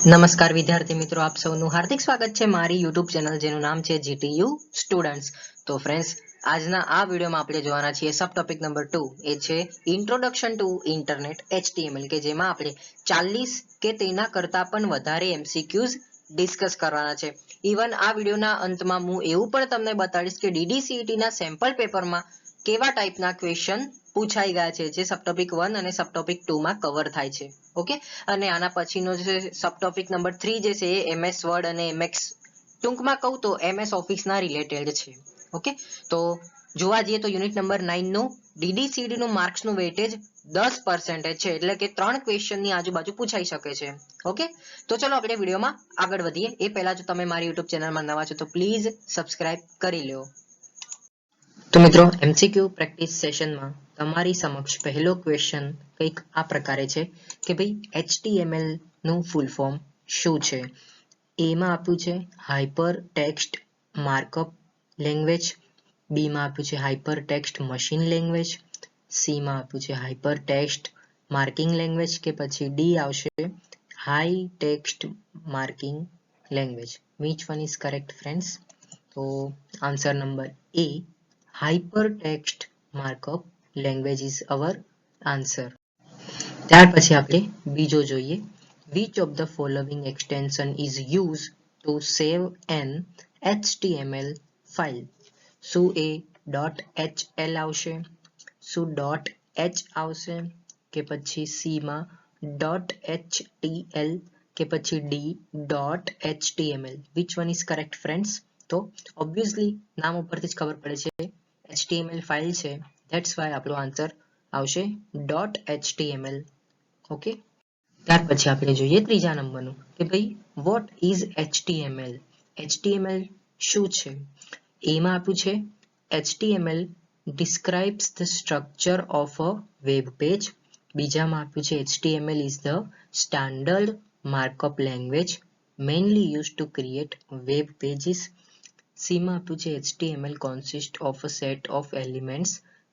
નમસ્કાર વિદ્યાર્થી મિત્રો, આપ સૌનું હાર્દિક સ્વાગત છે મારી યુટ્યુબ ચેનલ જેનું નામ છે GTU સ્ટુડન્ટ્સ. તો ફ્રેન્ડ્સ, આજના આ વિડીયોમાં આપણે જોવાના છીએ સબ ટોપિક નંબર 2, એ છે ઇન્ટ્રોડક્શન ટુ ઇન્ટરનેટ HTML, કે જેમાં આપણે 40 કે તેના કરતાં પણ વધારે MCQs ડિસ્કસ કરવાના છે. ઇવન આ વિડીયોના અંતમાં હું એવું પણ તમને બતાડીશ કે DDCET ના સેમ્પલ પેપરમાં કેવા ટાઈપના ક્વેશ્ચન પૂછાઈ ગયા છે, જે સબ ટોપિક 1 અને સબ ટોપિક 2 માં કવર થાય છે. ઓકે, અને આના પછીનો જે સબ ટોપિક નંબર 3 જે છે એ MS વર્ડ અને MX, ટૂંકમાં કહું તો MS ઓફિસ ના રિલેટેડ છે. ઓકે, તો જોવા જઈએ તો યુનિટ નંબર 9 નું DDCET નું માર્ક્સ નું વેટેજ 10% છે, એટલે કે 3 ક્વેશ્ચન ની આજુબાજુ પૂછાઈ શકે છે. ઓકે, તો ચલો આપણે વિડીયોમાં આગળ વધીએ. એ પહેલા જો તમે મારી યુટ્યુબ ચેનલમાં નવા છો તો પ્લીઝ સબસ્ક્રાઇબ કરી લો. તો મિત્રો, MCQ પ્રેક્ટિસ સેશનમાં તમારી સમક્ષ પહેલો ક્વેશ્ચન કંઈક આ પ્રકારે છે કે ભાઈ HTML નું ફૂલ ફોર્મ શું છે. એમાં આપ્યું છે હાઇપર ટેક્સ્ટ માર્કઅપ લેંગ્વેજ, બીમાં આપ્યું છે હાઇપર ટેક્સ્ટ મશીન લેંગ્વેજ, સીમાં આપ્યું છે હાઇપર ટેક્સ્ટ માર્કિંગ લેંગ્વેજ, કે પછી ડી આવશે high text marking language. Which one is correct friends? તો answer number A, hypertext markup language is our answer. ત્યાર પછી આપણે બીજો જોઈએ. Which of the following extension is used to save an HTML file? શું એ .hl આવશે, શું .h આવશે, કે પછી સી માં .htl, કે પછી D .html? Which one is correct friends? તો ઓબ્વિયસલી નામ ઉપરથી જ ખબર પડે છે HTML ફાઇલ છે, ધેટ્સ વાય આપણો આન્સર આવશે .html. ઓકે, ત્યાર પછી આપણે જોઈએ ત્રીજા નંબરનું કે ભાઈ વોટ ઇઝ HTML? HTML શું છે? એમાં આપ્યું છે HTML describes the structure of a web page, બીજામાં આપ્યું છે HTML is the standard markup language mainly used to create web pages, સીમાં આપ્યું છે HTML consists of a set of elements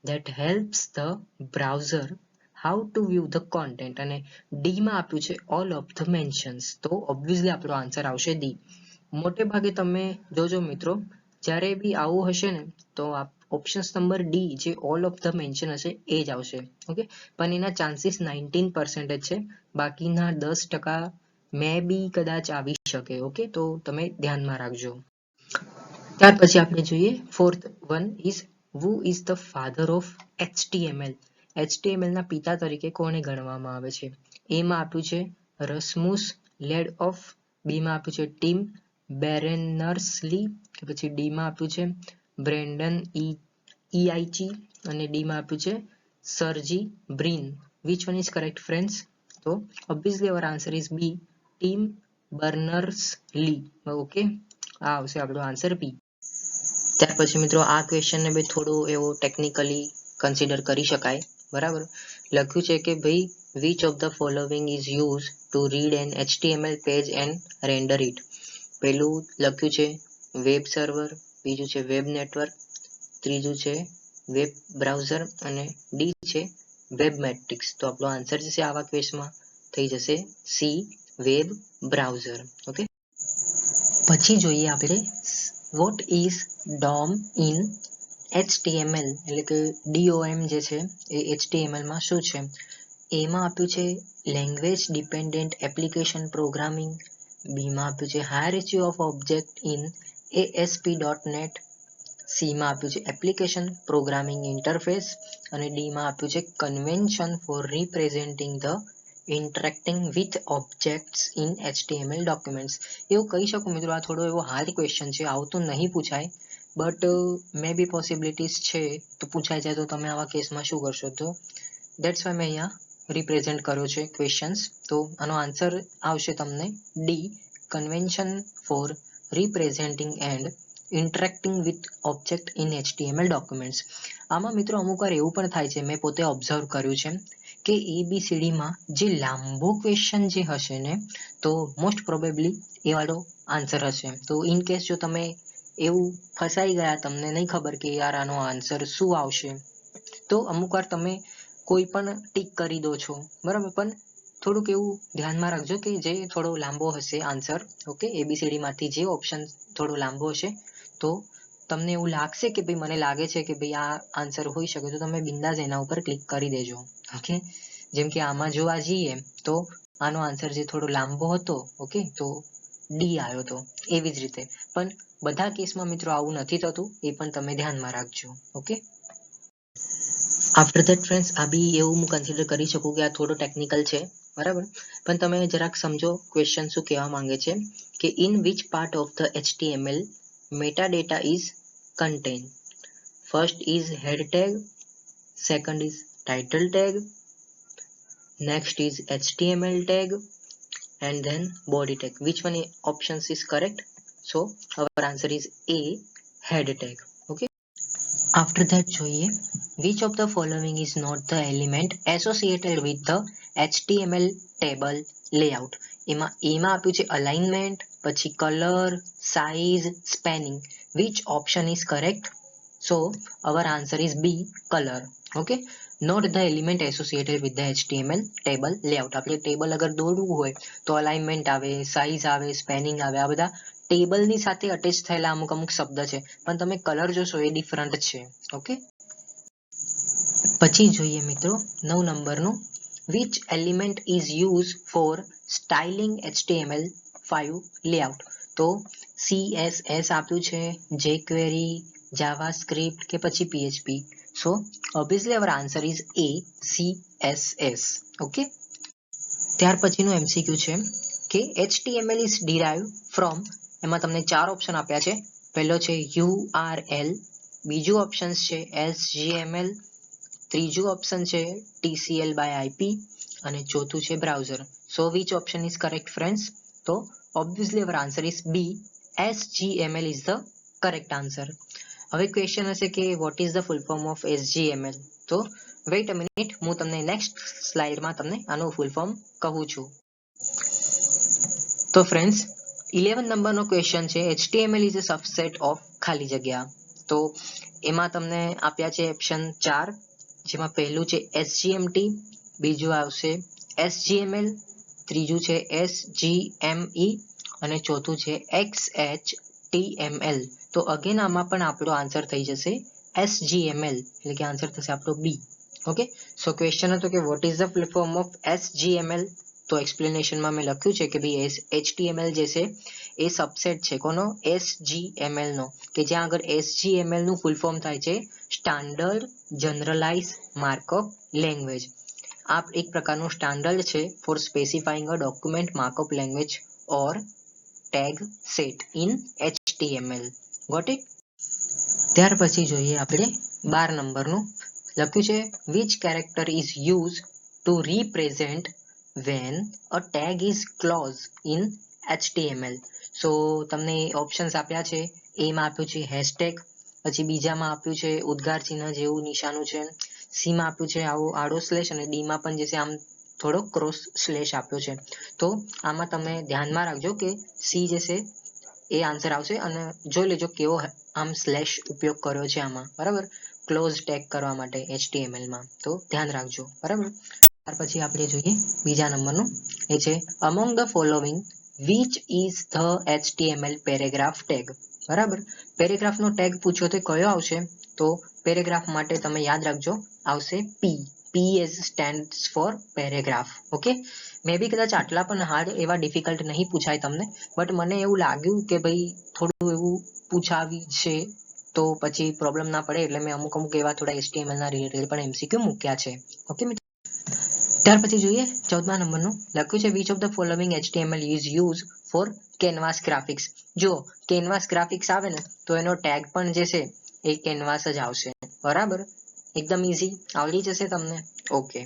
that helps the browser how to view the content, અને D માં આપ્યું છે all of the mentions. તો obviously આપણો answer આવશે D. મોટે ભાગે તમે જોજો મિત્રો, જ્યારે બી આવું હશે ને તો ઓપ્શન્સ નંબર ડી જે ઓલ ઓફ ધ મેન્શન હશે એ જ આવશે. ઓકે, પણ એના ચાન્સીસ 19% છે, બાકીના 10% મે બી કદાચ આવી શકે. ઓકે, તો તમે ધ્યાનમાં રાખજો. ત્યાર પછી આપણે જોઈએ fourth one is who is the father of HTML? HTML ના પિતા તરીકે કોને ગણવામાં આવે છે? એમાં આપ્યું છે રસમુસ લેડઓફ, બીમાં આપ્યું છે ટીમ બેરેનર્સલી, કે પછી ડીમાં આપ્યું છે બ્રેન્ડન ઈઆઈચી, અને ડીમાં આપ્યું છે Sergey Brin. Which one is correct friends? તો obviously our answer is B, Tim Berners-Lee. Okay, આ આવશે આપણો આન્સર બી. ત્યાર પછી મિત્રો આ ક્વેશ્ચનને બી થોડો એવો ટેકનિકલી કન્સિડર કરી શકાય. બરાબર, લખ્યું છે કે ભાઈ which of the following is used to read an HTML page and render it? પહેલું લખ્યું છે વેબ સર્વર, બીજું છે વેબ નેટવર્ક, ત્રીજું છે વેબ બ્રાઉઝર, અને ડી છે વેબ મેટ્રિક્સ. તો આપણો આન્સર જે છે આવા કેસમાં થઈ જશે સી, વેબ બ્રાઉઝર. ઓકે, પછી જોઈએ આપણે what is DOM in HTML, એટલે કે DOM જે છે એ HTML માં શું છે? એમાં આપ્યું છે લેંગ્વેજ ડિપેન્ડન્ટ એપ્લિકેશન પ્રોગ્રામિંગ, બીમાં આપ્યું છે hierarchy of object in ASP.NET, સીમાં આપ્યું છે એપ્લિકેશન પ્રોગ્રામિંગ ઇન્ટરફેસ, અને ડીમાં આપ્યું છે convention for representing the interacting with objects in HTML documents. એવું કહી શકું મિત્રો, આ થોડો એવો હાર્ડ ક્વેશ્ચન છે, આવું તો નહીં પૂછાય, બટ મે બી પોસિબિલિટીઝ છે તો પૂછાઈ જાય. તો તમે આવા કેસમાં શું કરશો? તો ધેટ્સ વાય મેં અહીંયા રિપ્રેઝેન્ટ કર્યો છે ક્વેશ્ચન્સ. તો આનો આન્સર આવશે તમને D, convention for representing and interacting with object in HTML documents. આમાં મિત્રો અમુક વાર એવું પણ થાય છે, મેં પોતે ઓબ્ઝર્વ કર્યું છે કે ABCDમાં જે લાંબો ક્વેશ્ચન જે હશે ને, તો મોસ્ટ પ્રોબેબલી એ વાળો આન્સર હશે. તો ઇન કેસ જો તમે એવું ફસાઈ ગયા, તમને નહીં ખબર કે યાર આનો આન્સર શું આવશે, તો અમુક વાર તમે કોઈ પણ ટીક કરી દો છો, બરાબર, પણ થોડુંક એવું ધ્યાનમાં રાખજો કે જે થોડો લાંબો હશે આન્સર, ઓકે, ABCD માંથી જે ઓપ્શન થોડો લાંબો હશે તો તમને એવું લાગશે કે ભાઈ મને લાગે છે કે ભાઈ આ આન્સર હોઈ શકે તો તમે બિંદાસ એના ઉપર ક્લિક કરી દેજો. ઓકે, જેમ કે આમાં જોવા જઈએ તો આનો આન્સર જે થોડો લાંબો હતો, ઓકે, તો ડી આવ્યો હતો. એવી જ રીતે પણ બધા કેસમાં મિત્રો આવું નથી થતું, એ પણ તમે ધ્યાનમાં રાખજો. ઓકે, આફ્ટર ધેટ ફ્રેન્ડ્સ આ બી એવું હું કન્સિડર કરી શકું કે આ થોડો ટેકનિકલ છે, બરાબર, પણ તમે જરાક સમજો ક્વેશ્ચન શું કહેવા માંગે છે કે in which part of the HTML metadata is contained. First is head tag, second is title tag, next is HTML tag, and then body tag. Which one options is correct? So our answer is A, head tag. Okay, after that જોઈએ which of the following is not the element associated with the HTML table layout. એમાં એમાં આપ્યું છે alignment, પછી color, size, spanning. Which option is correct? So our answer is B, color. Okay, not the element associated with the HTML table layout. આપણે table અગર દોરવું હોય તો અલાઇનમેન્ટ આવે, સાઇઝ આવે, સ્પેનિંગ આવે, આ બધા ટેબલની સાથે અટેચ થયેલા અમુક અમુક શબ્દ છે, પણ તમે કલર જોશો એ ડિફરન્ટ છે. ઓકે, પછી જોઈએ મિત્રો 9 નંબરનું which element is used for styling HTML5 layout. તો CSS આપ્યું છે, jQuery, JavaScript કે પછી PHP. So obviously our answer is A, CSS. Okay, ત્યાર પછીનું MCQ છે કે HTML is derived from, એમાં તમને ચાર ઓપ્શન આપ્યા છે. પહેલો છે URL, બીજું ઓપ્શન છે HTML, ત્રીજું ઓપ્શન છે TCL by IP અને ચોથું છે browser. So which option is correct friends? તો obviously our answer is B, HTML is the correct answer. હવે ક્વેશ્ચન હશે કે what is the full form of HTML? તો wait a minute, હું તમને નેક્સ્ટ સ્લાઇડમાં તમને આનું ફૂલ ફોર્મ કહું છું. તો ફ્રેન્ડ્સ 11 નંબરનો ક્વેશ્ચન છે HTML is a subset of ખાલી જગ્યા. તો એમાં તમને આપ્યા છે ઓપ્શન 4, જેમાં પહેલું છે SGMT, બીજું આવશે SGML, ત્રીજું છે SGME અને ચોથું છે XHTML. તો અગેન આમાં પણ આપણો આન્સર થઈ જશે SGML, એટલે કે આન્સર થશે આપણો B. ઓકે, સો ક્વેશ્ચન હતો કે what is the full form of SGML? તો એક્સપ્લેનેશનમાં મેં લખ્યું છે કે ભાઈ HTML જે છે એ સબસેટ છે કોનો? SGML નો, કે જ્યાં આગળ SGML નું ફૂલ ફોર્મ થાય છે સ્ટાન્ડર્ડ જનરલાઇઝ માર્કઅપ લેંગ્વેજ. આ એક પ્રકારનું સ્ટાન્ડર્ડ છે for specifying a document markup language or tag set in HTML. Got it? ત્યાર પછી જોઈએ આપણે 12 નંબરનું લખ્યું છે which character is used to represent when a tag is closed in HTML. સો તમને ઓપ્શન્સ આપ્યા છે, એમાં આપ્યું છે હેશટેગ, પછી બીજામાં આપ્યું છે ઉદ્ગાર ચિહ્ન જેવું નિશાનું છે, સીમાં આપ્યું છે આવો આડો સ્લેશ અને ડીમાં પણ જે છે આમ થોડો ક્રોસ સ્લેશ આપ્યો છે. તો આમાં તમે ધ્યાનમાં રાખજો કે સી જે છે એ આન્સર આવશે અને જોઈ લેજો કેવો આમ સ્લેશ ઉપયોગ કર્યો છે આમાં, બરાબર, ક્લોઝ ટેગ કરવા માટે HTML માં, તો ધ્યાન રાખજો, બરાબર. ત્યાર પછી આપણે જોઈએ બીજા નંબરનું, એ છે among the following which is the HTML paragraph tag. બરાબર, પેરેગ્રાફ નો ટેગ પૂછ્યો તો કયો આવશે? તો પેરેગ્રાફ માટે તમે યાદ રાખજો આવશે P. P as stands for paragraph. Okay, maybe કદાચ આટલા પણ હાર્ડ એવા ડિફિકલ્ટ નહીં પૂછાય તમને, બટ મને એવું લાગ્યું કે ભાઈ થોડું એવું પૂછાવી છે તો પછી પ્રોબ્લેમ ના પડે, એટલે મેં અમુક એવા થોડા HTML ના રિલેટેડ પણ MCQ મૂક્યા છે. ઓકે, ત્યાર પછી જોઈએ 14મા નંબરનું લખ્યું છે which of the following HTML is used for canvas graphics. જો કેનવાસ ગ્રાફિક્સ આવે ને તો એનો ટેગ પણ જે છે એ કેનવાસ જ આવશે, બરાબર, એકદમ ઈઝી, આવડી જશે તમને. ઓકે,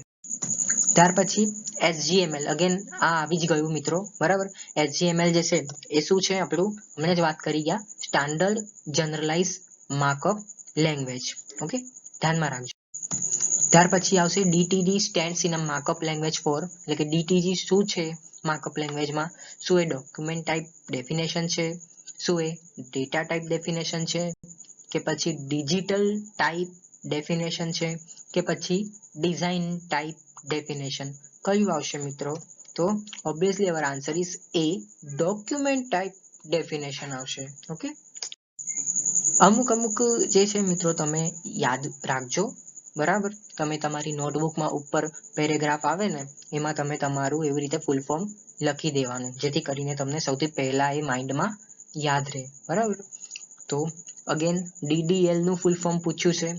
ત્યાર પછી HTML અગેન આ આવી જ ગયું મિત્રો, બરાબર. HTML જે છે એ શું છે આપણું, હમણાં જ વાત કરી ગયા, standard generalize markup language. Okay, ધ્યાનમાં રાખજો. ત્યાર પછી આવશે DTD stands in a markup language for, એટલે કે DTG શું છે માર્કઅપ લેંગ્વેજમાં? શું એ ડોક્યુમેન્ટ ટાઈપ ડેફિનેશન છે, શું એ ડેટા ટાઈપ ડેફિનેશન છે, કે પછી ડિજિટલ ટાઈપ ડેફિનેશન છે, કે પછી ડિઝાઇન ટાઈપ ડેફિનેશન? કયું આવશે મિત્રો? તો obviously our answer is A, document type definition આવશે. ઓકે, અમુક જે છે મિત્રો તમે યાદ રાખજો, બરાબર. તમે તમારી નોટબુકમાં ઉપર પેરેગ્રાફ આવે ને એમાં તમે તમારું એવી રીતે ફૂલ ફોર્મ લખી દેવાનું, જેથી કરીને તમને સૌથી પહેલા એ માઇન્ડમાં યાદ રહે, બરાબર. તો અગેન DDL નું ફૂલ ફોર્મ પૂછ્યું છે.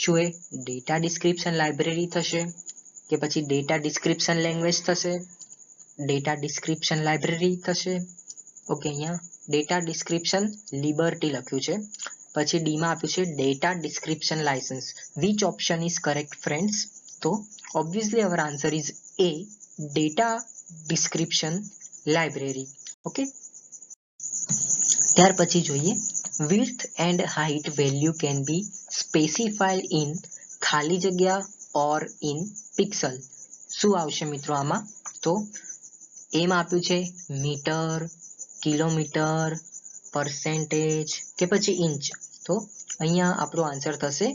શું એ ડેટા ડિસ્ક્રિપ્શન લાઇબ્રેરી થશે કે પછી ડેટા ડિસ્ક્રિપ્શન લેંગ્વેજ થશે? ડેટા ડિસ્ક્રિપ્શન લાઇબ્રેરી થશે. ઓકે, અહીંયા ડેટા ડિસ્ક્રિપ્શન લિબર્ટી લખ્યું છે. પછી ડી માં આપ્યું છે data description licence. Which option is correct friends? તો obviously our answer is A, data description library. Okay, ત્યાર પછી જોઈએ width and height value can be specified in ખાલી જગ્યા or in pixel. શું આવશે મિત્રો આમાં? તો એમાં આપ્યું છે મીટર, કિલોમીટર, પરસેન્ટેજ કે પછી ઇંચ. તો અહીંયા આપણો આન્સર થશે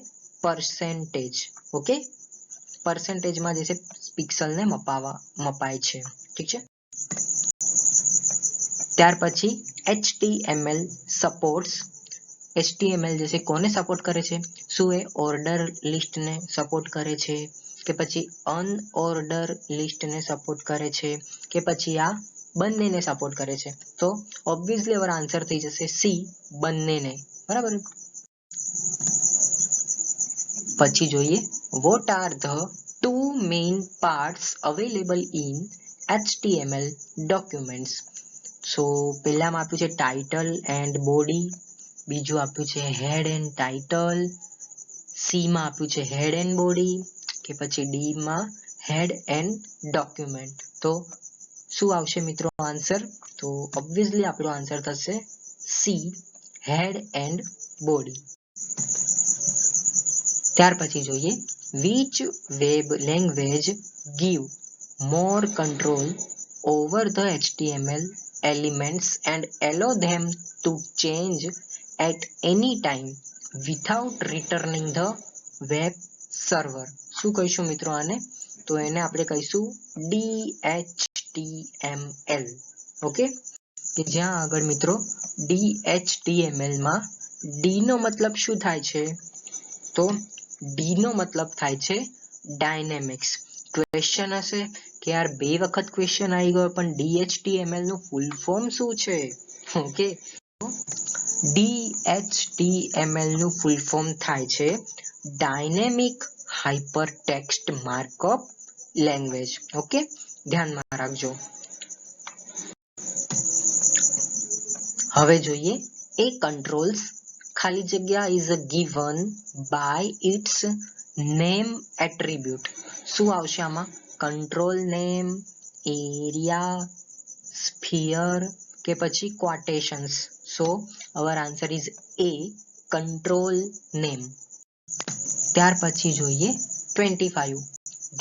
પરસેન્ટેજ. ઓકે, પરસેન્ટેજમાં જે છે પિક્સલને મપાય છે. ઠીક છે. ત્યાર પછી HTML સપોર્ટ્સ. HTML જે છે કોને સપોર્ટ કરે છે? શું એ ઓર્ડર લિસ્ટને સપોર્ટ કરે છે કે પછી અનઓર્ડર લિસ્ટને સપોર્ટ કરે છે કે પછી આ બંનેને સપોર્ટ કરે છે? તો ઓબ્વિયસલી અવર આન્સર થઈ જશે સી, બંનેને, બરાબર. પછી જોઈએ what are the two main parts available in HTML documents. So પહેલામાં આપ્યું છે ટાઇટલ એન્ડ બોડી, બીજું આપ્યું છે હેડ એન્ડ ટાઇટલ, સી માં આપ્યું છે હેડ એન્ડ બોડી કે પછી ડી માં હેડ એન્ડ ડોક્યુમેન્ટ. તો શું આવશે મિત્રો આન્સર? તો ઓબ્વિયસલી આપણો આન્સર થશે સી, હેડ એન્ડ બોડી. ત્યાર પછી જોઈએ which web language give more control over the HTML elements and allow them to change at any time without returning the web server. શું કહીશું મિત્રો આને? તો એને આપણે કહીશું DHTML. ઓકે, કે જ્યાં આગળ મિત્રો DHTML માં ડી નો મતલબ શું થાય છે? તો ડી નો મતલબ થાય છે ડાયનેમિક્સ. ક્વેશ્ચન હશે કે યાર બે વખત ક્વેશ્ચન આવી ગયો પણ DHTML નું ફૂલ ફોર્મ શું છે? ઓકે, DHTML નું ફૂલ ફોર્મ થાય છે dynamic hyper text markup language. Okay, ધ્યાનમાં રાખજો. હવે જોઈએ એ કંટ્રોલ્સ ખાલી જગ્યા is given by its name attribute. શું આવશે આમાં? કંટ્રોલ નેમ, એરિયા, સ્ફિયર કે પછી quotations. So our answer is A, control name. ત્યાર પછી જોઈએ 25.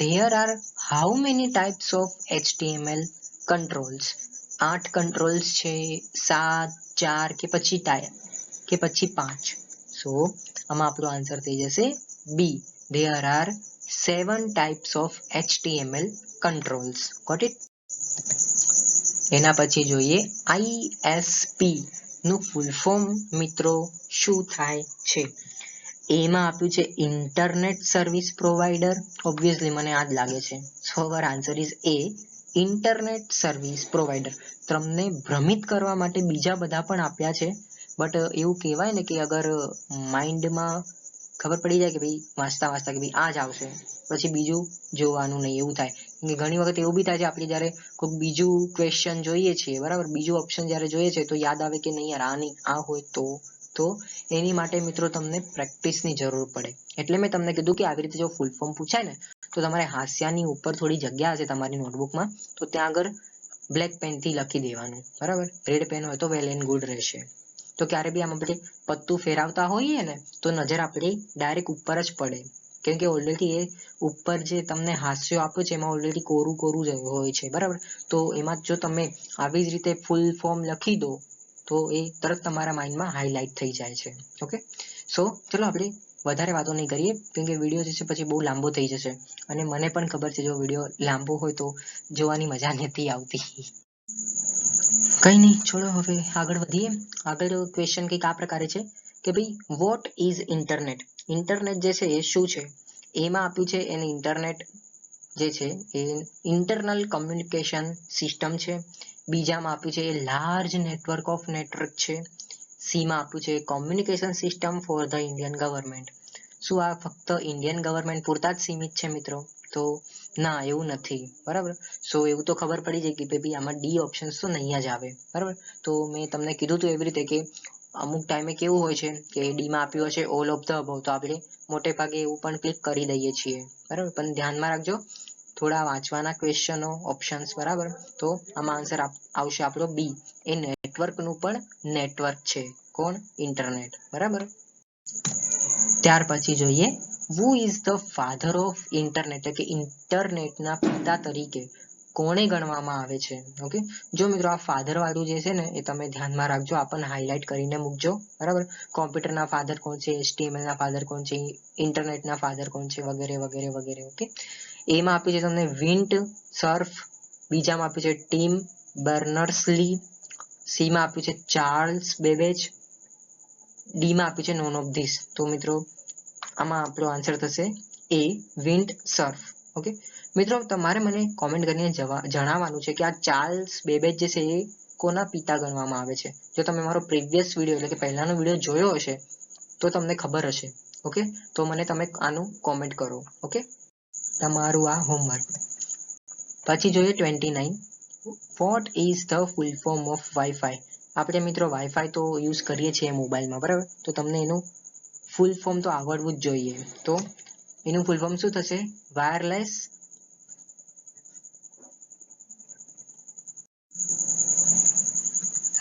There are how many types of HTML controls? 8 controls છે, 7, 4 કે પછી 5? સો આમાં આપણો આન્સર થઈ જશે બી, there are 7 types of HTML controls. Got it? એના પછી જોઈએ ISP નું ફૂલ ફોર્મ મિત્રો શું થાય છે? એમાં આપ્યું છે ઇન્ટરનેટ સર્વિસ પ્રોવાઈડર. ઓબ્વિયસલી મને આ જ લાગે છે. So our answer is A, internet service provider. તમને ભ્રમિત કરવા માટે બીજા બધા પણ આપ્યા છે, બટ એવું કહેવાય ને કે અગર માઇન્ડમાં ખબર પડી જાય કે ભાઈ વાંચતા વાંચતા કે ભાઈ આ જ આવશે, પછી બીજું જોવાનું નહીં, એવું થાય. ઘણી વખત એવું બી થાય છે આપણે જ્યારે કોઈ બીજું ક્વેશ્ચન જોઈએ છીએ, બરાબર, બીજું ઓપ્શન જ્યારે જોઈએ છે તો યાદ આવે કે નહીં યાર આ નહીં, આ હોય તો એની માટે મિત્રો તમને પ્રેક્ટિસની જરૂર પડે. એટલે મેં તમને કીધું કે આવી રીતે જો ફૂલ ફોર્મ પૂછાય ને તો તમારે હાસ્યાની ઉપર થોડી જગ્યા હશે તમારી નોટબુકમાં, તો ત્યાં આગળ બ્લેક પેનથી લખી દેવાનું, બરાબર. રેડ પેન હોય તો વેલ એન્ડ ગુડ રહેશે. તો ક્યારે બી આમ આપણે પત્તું ફેરવતા હોઈએ ને તો નજર આપણી ડાયરેક્ટ ઉપર જ પડે, કેમ કે ઓલરેડી એ ઉપર જે તમને હાસ્યો આપ્યો છે એમાં ઓલરેડી કોરું કોરું જ હોય છે, બરાબર. તો એમાં જો તમે આવી જ રીતે ફૂલ ફોર્મ લખી દો તો એ તરત તમારા માઇન્ડમાં હાઇલાઇટ થઈ જાય છે. ઓકે, સો ચલો આપણે વધારે વાતો નહીં કરીએ કેમ કે વિડીયો જે છે પછી બહુ લાંબો થઈ જશે અને મને પણ ખબર છે જો વિડીયો લાંબો હોય તો જોવાની મજા નથી આવતી. કંઈ નહીં, છોડો હવે આગળ વધીએ. આગળ ક્વેશ્ચન કંઈક આ પ્રકારે છે કે ભાઈ વોટ ઇઝ ઇન્ટરનેટ? ઇન્ટરનેટ જે છે એ શું છે? એમાં આપ્યું છે એને ઇન્ટરનેટ જે છે એ ઇન્ટરનલ કમ્યુનિકેશન સિસ્ટમ છે. બીજામાં આપ્યું છે એ લાર્જ નેટવર્ક ઓફ નેટવર્ક છે. સીમાં આપ્યું છે communication system for the Indian government. શું આ ફક્ત ઇન્ડિયન ગવર્મેન્ટ પૂરતા જ સીમિત છે મિત્રો? તો ના, એવું નથી. બરાબર. સો એવું તો ખબર પડી જાય કે ભાઈ આમાં ડી ઓપ્શન તો નહીં જ આવે. બરાબર. તો મેં તમને કીધું હતું એવી રીતે કે અમુક ટાઈમે કેવું હોય છે કે ડીમાં આપ્યું હશે ઓલ ઓફ ધ અબવ, તો આપણે મોટે ભાગે એવું પણ ક્લિક કરી દઈએ છીએ. બરાબર. પણ ધ્યાનમાં રાખજો થોડા વાંચવાના ક્વેશ્ચનો ઓપ્શન્સ. બરાબર. તો આમાં આન્સર આવશે આપણો બી. એ નેટવર્કનું પણ નેટવર્ક છે. કોણ? ઇન્ટરનેટ. બરાબર. ત્યાર પછી જોઈએ who is the father of internet, એટલે કે ઇન્ટરનેટના પિતા તરીકે કોને ગણવામાં આવે છે? ઓકે, જો મિત્રો આ ફાધર વાળું જે છે ને એ તમે ધ્યાનમાં રાખજો, આપણને હાઇલાઇટ કરીને મૂકજો. બરાબર. કોમ્પ્યુટરના ફાધર કોણ છે, HTML ના ફાધર કોણ છે, ઇન્ટરનેટના ફાધર કોણ છે, વગેરે વગેરે વગેરે. ઓકે, એમાં આપ્યું છે તમને વિન્ટ સર્ફ, બીજામાં આપ્યું છે ટીમ બર્નર્સ-લી, સીમાં આપ્યું છે ચાર્લ્સ બેબેજ, ડીમાં આપ્યું છે નોન ઓફ ધીસ. તો મિત્રો આમાં આપણો આન્સર થશે એ વિન્ડ સર્ફ. ઓકે મિત્રો, તમારે મને કોમેન્ટ કરીને જણાવવાનું છે કે આ ચાર્લ્સ બેબેજ જે છે એ કોના પિતા ગણવામાં આવે છે. જો તમે મારો પ્રીવિયસ વિડીયો એટલે કે પહેલાનો વિડીયો જોયો હશે તો તમને ખબર હશે. ઓકે, તો મને તમે આનું કોમેન્ટ કરો. ઓકે, તમારું આ હોમવર્ક. પછી જોઈએ 29. What is the full form of wifi? આપણે મિત્રો વાઈફાઈ તો યુઝ કરીએ છીએ મોબાઈલમાં. બરાબર. તો તમને એનું ફૂલ ફોર્મ તો આવડવું જ જોઈએ. તો એનું ફૂલ ફોર્મ શું થશે? વાયરલેસ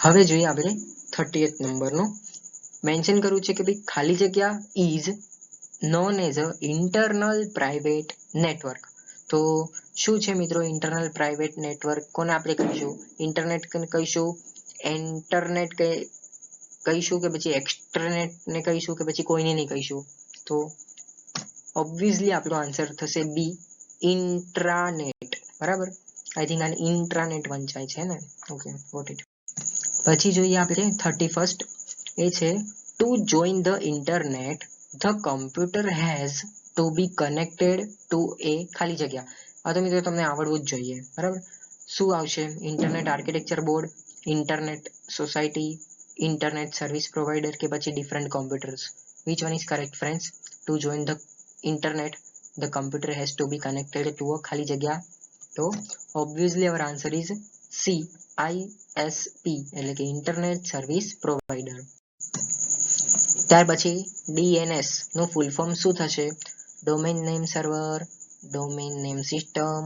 હવે જોઈએ આપણે 30th નંબરનું. મેન્શન કર્યું છે કે ભાઈ ખાલી જગ્યા is known as a internal private network. તો શું છે મિત્રો ઇન્ટરનલ પ્રાઇવેટ નેટવર્ક? કોને આપણે કહીશું? ઇન્ટરનેટ કહીશું, ઇન્ટરનેટ કહીશું કે પછી એક્સટ્રાનેટ ને કહીશું કે પછી કોઈને નહીં કહીશું? તો ઓબ્વિયસલી આપણો આન્સર થશે બી, ઇન્ટ્રાનેટ. બરાબર. આઈ થિંક આને ઇન્ટ્રાનેટ વંચાય છે ને. Okay, what it. પછી જોઈએ આપણે 31st. એ છે to join the internet the computer has to be connected to a ખાલી જગ્યા. આ તો મિત્રો તમને આવડવું જ જોઈએ. બરાબર. શું આવશે? Internet architecture board, internet society, internet service provider કે પછી different computers? Which one is correct friends? To join the internet the computer has to be connected to a ખાલી જગ્યા. તો obviously our answer is C, ISP એટલે કે internet service provider. ત્યાર પછી DNS નું ફૂલ ફોર્મ શું થશે? Domain name server, domain name system,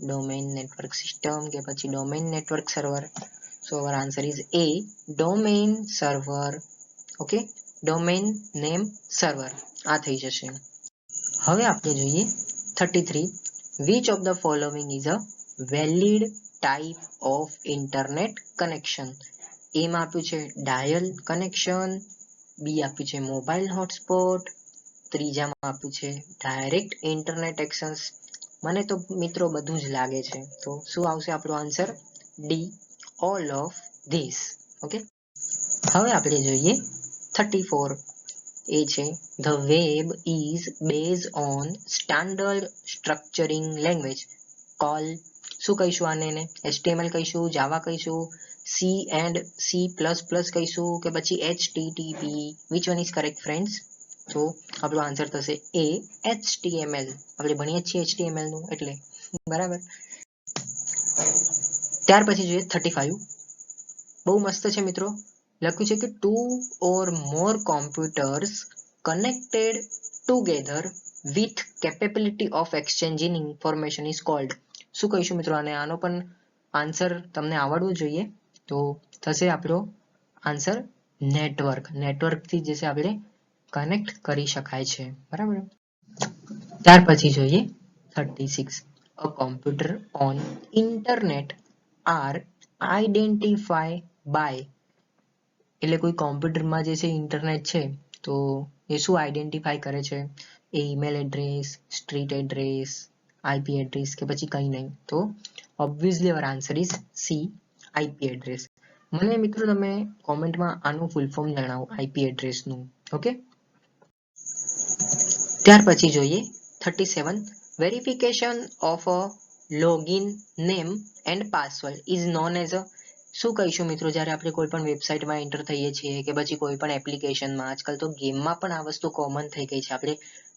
domain network system કે પછી domain network server? So our answer is A, domain server. Okay, domain name server આ થઈ જશે. હવે આપણે જોઈએ 33. Which of the following is a valid type of internet connection? એમાં આપ્યું છે ડાયલ કનેક્શન, બી આપ્યું છે મોબાઈલ હોટસ્પોટ, ત્રીજામાં આપ્યું છે ડાયરેક્ટ ઇન્ટરનેટ એક્સેસ. મને તો મિત્રો બધું જ લાગે છે. તો શું આવશે આપણો answer? D, all of this. Okay, હવે આપણે જોઈએ 34. એ છે the web is base on standard structuring language call. શું કહીશું આને? HTML કહીશું, જાવા કહીશું, સી એન્ડ C++ કહીશું કે પછી HTTP? Which one is correct friends? તો આપણો આન્સર થશે એ, HTML. આપણે ભણીએ છીએ HTML નું એટલે. બરાબર. ત્યાર પછી જોઈએ 35. બહુ મસ્ત છે મિત્રો. લખ્યું છે કે 2 or more computers connected together with capability of exchanging information is called. શું કહીશું મિત્રો આને? આનો પણ આન્સર તમને આવડવું જોઈએ. તો થશે આપણો આન્સર નેટવર્ક. નેટવર્કથી જે છે આપણે કનેક્ટ કરી શકાય છે. બરાબર. ત્યાર પછી જોઈએ 36. A computer on internet are identify by, એટલે કોઈ કોમ્પ્યુટરમાં જે છે ઇન્ટરનેટ છે તો એ શું આઈડેન્ટિફાઈ કરે છે? A email address, street address, IP address કે પછી કંઈ નહીં? તો obviously our answer is C, IP address. મને મિત્રો તમે કોમેન્ટમાં આનું ફૂલ ફોર્મ જણાવો આઈપી એડ્રેસનું. ઓકે, ત્યાર પછી જોઈએ 37. Verification of a login name and password is known as a, શું કહીશું મિત્રો જ્યારે આપણે કોઈ પણ વેબસાઇટમાં એન્ટર થઈએ છીએ કે પછી કોઈ પણ એપ્લિકેશનમાં, આજકાલ તો ગેમમાં પણ આ વસ્તુ કોમન થઈ ગઈ છે, આપણે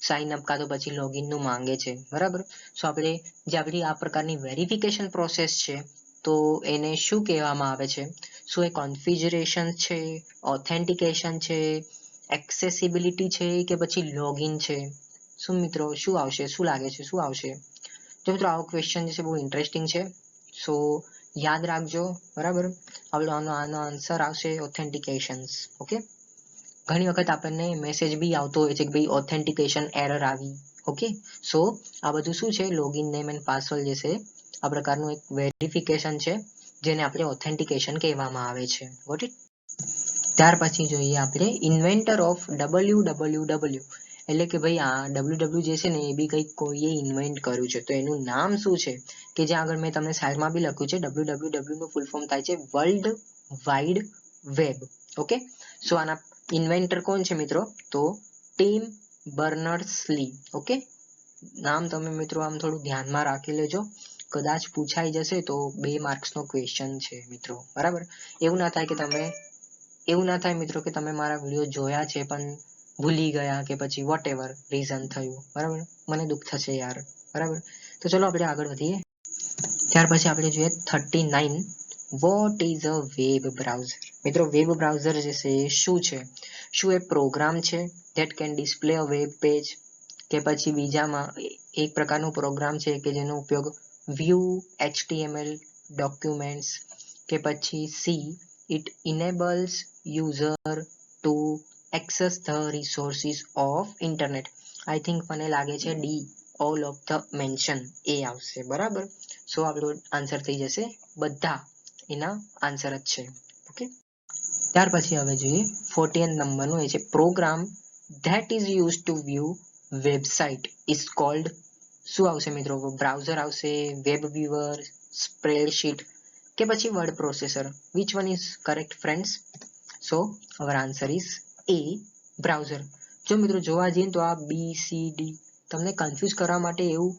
સાઇન અપ કાં તો પછી લોગિનનું માંગે છે, બરાબર? સો આપણે જે આપણી આ પ્રકારની વેરિફિકેશન પ્રોસેસ છે તો એને શું કહેવામાં આવે છે? શું એ કોન્ફિગરેશન છે, ઓથેન્ટિકેશન છે, એક્સેસિબિલિટી છે કે પછી લોગિન છે? શું મિત્રો શું આવશે? શું લાગે છે શું આવશે? તો મિત્રો આવો ક્વેશ્ચન જે છે બહુ ઇન્ટરેસ્ટિંગ છે, સો યાદ રાખજો, બરાબર? આનો આન્સર આવશે ઓથેન્ટિકેશન્સ. ઓકે, ઘણી વખત આપણને મેસેજ બી આવતો હોય છે કે ભાઈ ઓથેન્ટિકેશન એરર આવી. ઓકે, સો આ બધું શું છે? લોગિન નેમ એન્ડ પાસવર્ડ જે છે આ પ્રકારનું એક વેરિફિકેશન છે જેને આપણે ઓથેન્ટિકેશન કહેવામાં આવે છે. Got it? ત્યાર પછી જોઈએ આપણે ઇન્વેન્ટર ઓફ WWW, એટલે કે ભાઈ આ WW જે છે ને એ બી કંઈક કોઈએ ઇન્વેન્ટ કર્યું છે, તો એનું નામ શું છે? કે જ્યાં આગળ મેં તમને સાઈડમાં બી લખ્યું છે WWW નું ફૂલ ફોર્મ થાય છે વર્લ્ડ વાઇડ વેબ. ઓકે, સો આના ઇન્વેન્ટર કોણ છે મિત્રો? તો ટિમ બર્નર્સ-લી. ઓકે, નામ તમે મિત્રો આમ થોડું ધ્યાનમાં રાખી લેજો, કદાચ પૂછાઈ જશે તો 2 માર્ક્સનો ક્વેશ્ચન છે મિત્રો, બરાબર? એવું ના થાય મિત્રો કે તમે મારા વિડીયો જોયા છે પણ ભૂલી ગયા કે પછી વોટ એવર રીઝન થયું, બરાબર? મને દુઃખ થશે યાર, બરાબર? તો ચલો આપણે આગળ વધીએ. ત્યાર પછી આપણે જોઈએ 39. What is a web browser? મિત્રો વેબ બ્રાઉઝર જે છે એ શું છે? શું એ પ્રોગ્રામ છે that can display a web page, કે પછી બીજામાં એક પ્રકારનું પ્રોગ્રામ છે કે જેનો ઉપયોગ વ્યૂ HTML ડોક્યુમેન્ટ્સ, કે પછી C it enables user to access the resources of internet. I think મને લાગે છે D all of the mention એ આવશે, બરાબર? સો આપણો આન્સર થઈ જશે બધા એના આન્સર જ છે. ઓકે, ત્યાર પછી હવે જોઈએ 40 નંબરનું, એ છે program that is use to view website is called. શું આવશે મિત્રો? બ્રાઉઝર આવશે, વેબ વ્યુઅર, સ્પ્રેડશીટ કે પછી word processor? Which one is correct friends? So our answer is A, browser. જો મિત્રો જોવા જઈએ તો આ BCD તમને કન્ફ્યુઝ કરવા માટે એવું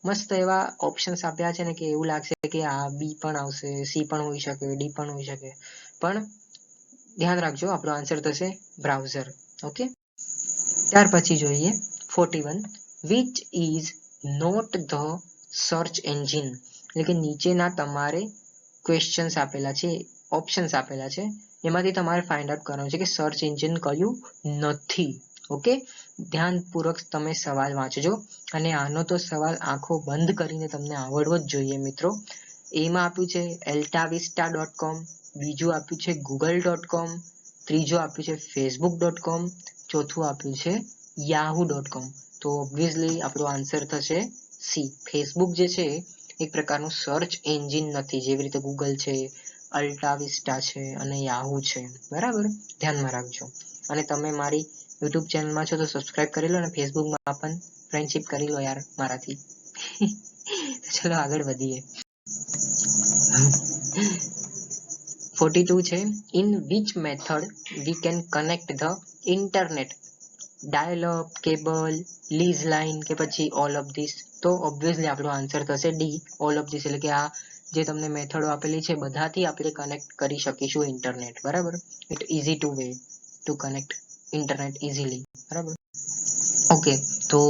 મસ્ત એવા ઓપ્શન્સ આપ્યા છે ને કે એવું લાગશે કે આ બી પણ આવશે, સી પણ હોઈ શકે, ડી પણ હોઈ શકે, પણ ધ્યાન રાખજો આપણો આન્સર થશે બ્રાઉઝર. ઓકે, ત્યાર પછી જોઈએ 41. Which is not the search engine, એટલે કે નીચેના તમારે ક્વેશ્ચન્સ આપેલા છે, ઓપ્શન્સ આપેલા છે, એમાંથી તમારે ફાઇન્ડ આઉટ કરવાનું છે કે સર્ચ એન્જિન કયું નથી. ઓકે, ધ્યાનપૂર્વક તમે સવાલ વાંચજો અને આનો તો સવાલ આંખો બંધ કરીને તમને આવડવો જ જોઈએ મિત્રો. એમાં આપ્યું છે altavista.com, બીજું આપ્યું છે google.com, ત્રીજું આપ્યું છે facebook.com, ચોથું આપ્યું છે yahoo.com. તો ઓબ્વિયસલી આપણો આન્સર થશે સી. ફેસબુક જે છે એક પ્રકારનું સર્ચ એન્જિન નથી, જેવી રીતે ગૂગલ છે, અલ્ટાવિસ્ટા છે અને યાહુ છે, બરાબર? ધ્યાનમાં રાખજો. અને તમે મારી યુટ્યુબ ચેનલમાં છો તો સબસ્ક્રાઇબ કરી લો અને ફેસબુકમાં પણ ફ્રેન્ડશિપ કરી લો યાર મારાથી. ચલો આગળ વધીએ. 42 છે in which method we can connect the internet, dial up, cable, lease line કે પછી ઓલ ઓફ ધીસ? તો ઓબ્વિયસલી આપણો આન્સર થશે ડી, ઓલ ઓફ ધીસ, એટલે કે આ જે તમને મેથડો આપેલી છે બધાથી આપણે કનેક્ટ કરી શકીશું ઇન્ટરનેટ, બરાબર? It easy to way to connect internet easily, બરાબર? ઓકે, તો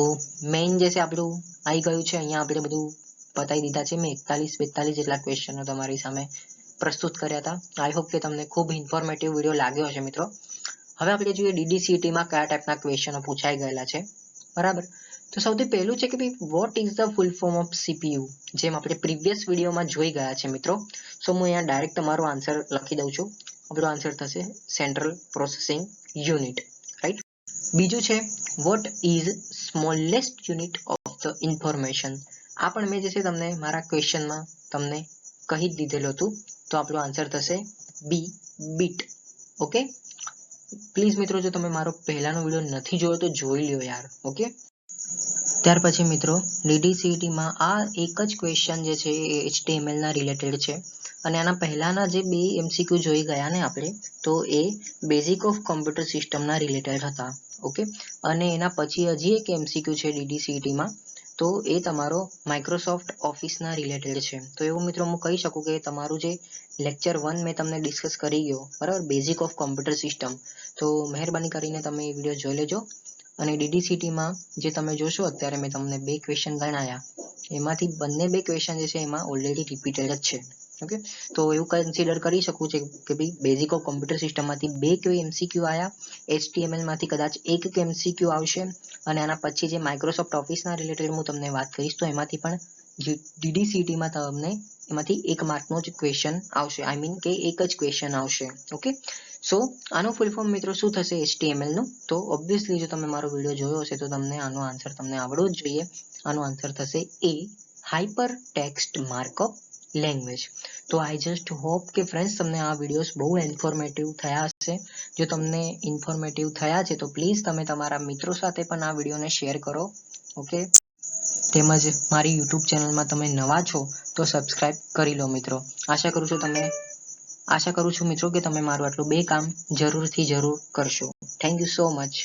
મેઇન જે છે આપણું આવી ગયું છે, અહીંયા આપણે બધું બતાવી દીધા છે. મેં 41-42 જેટલા ક્વેશ્ચનો તમારી સામે પ્રસ્તુત કર્યા હતા. આઈ હોપ કે તમને ખૂબ ઇન્ફોર્મેટિવ વિડીયો લાગ્યો હશે મિત્રો. હવે આપણે જોઈએ DDCET-માં કયા ટાઈપના ક્વેશ્ચનો પૂછાઈ ગયેલા છે, બરાબર? તો સૌથી પહેલું છે કે ભાઈ what is the full form of CPU, જેમ આપણે પ્રીવિયસ વિડીયોમાં જોઈ ગયા છે મિત્રો. સો હું અહીંયા ડાયરેક્ટ તમારો આન્સર લખી દઉં છું. આપણો આન્સર થશે સેન્ટ્રલ પ્રોસેસિંગ યુનિટ, રાઈટ? બીજું છે what is smallest unit of the information. આ પણ મેં જે છે તમને મારા ક્વેશ્ચનમાં તમને કહી જ દીધેલું હતું, તો આપણો આન્સર થશે બી, બીટ. ઓકે, પ્લીઝ મિત્રો જો તમે મારો પહેલાનો વિડીયો નથી જોયો તો જોઈ લ્યો યાર. ઓકે, ત્યાર પછી મિત્રો DDCET-માં આ એક જ ક્વેશ્ચન જે છે એ HTML ના રિલેટેડ છે અને આના પહેલાના જે બે MCQ જોઈ ગયા ને આપણે, તો એ બેઝિક ઓફ કોમ્પ્યુટર સિસ્ટમના રિલેટેડ હતા. ઓકે, અને એના પછી હજી એક MCQ છે DDCET-માં, તો એ તમારો માઇક્રોસોફ્ટ ઓફિસના રિલેટેડ છે. તો એવું મિત્રો હું કહી શકું કે તમારું જે લેક્ચર 1 મેં તમને ડિસ્કસ કરી ગયો બરાબર, બેઝિક ઓફ કોમ્પ્યુટર સિસ્ટમ, તો મહેરબાની કરીને તમે એ વિડીયો જોઈ લેજો. અને DDCET-માં જે તમે જોશો અત્યારે મેં તમને બે ક્વેશ્ચન ગણાયા, એમાંથી બંને બે ક્વેશ્ચન જે છે એમાં ઓલરેડી રિપીટેડ જ છે. ઓકે, તો એવું કન્સિડર કરી શકું છે કે ભાઈ બેઝિક ઓફ કોમ્પ્યુટર સિસ્ટમમાંથી બે કોઈ MCQ આયા, HTML માંથી કદાચ એક MCQ આવશે, અને આના પછી જે માઇક્રોસોફ્ટ ઓફિસના રિલેટેડ હું તમને વાત કરીશ તો એમાંથી પણ DDCET-માં તમને એમાંથી એક માર્કનો જ ક્વેશ્ચન આવશે, આઈ મીન કે એક જ ક્વેશ્ચન આવશે. ઓકે, સો આનો ફૂલ ફોર્મ મિત્રો શું થશે HTML નું? તો ઓબ્વિયસલી જો તમે મારો વિડીયો જોયો હશે તો તમને આનો આન્સર તમને આવડવો જ જોઈએ. આનો આન્સર થશે A, hyper text markup language. તો આઈ જસ્ટ હોપ કે ફ્રેન્ડ્સ તમને આ વિડીયોઝ બહુ ઇન્ફોર્મેટિવ થયા હશે. જો તમને ઇન્ફોર્મેટિવ થયા છે તો પ્લીઝ તમે તમારા મિત્રો સાથે પણ આ વિડીયોને શેર કરો. ઓકે, તેમજ મારી યુટ્યુબ ચેનલમાં તમે નવા છો તો સબસ્ક્રાઇબ કરી લો મિત્રો. આશા કરું છું મિત્રો કે તમે મારું આટલું બે કામ જરૂરથી જરૂર કરશો. Thank you so much.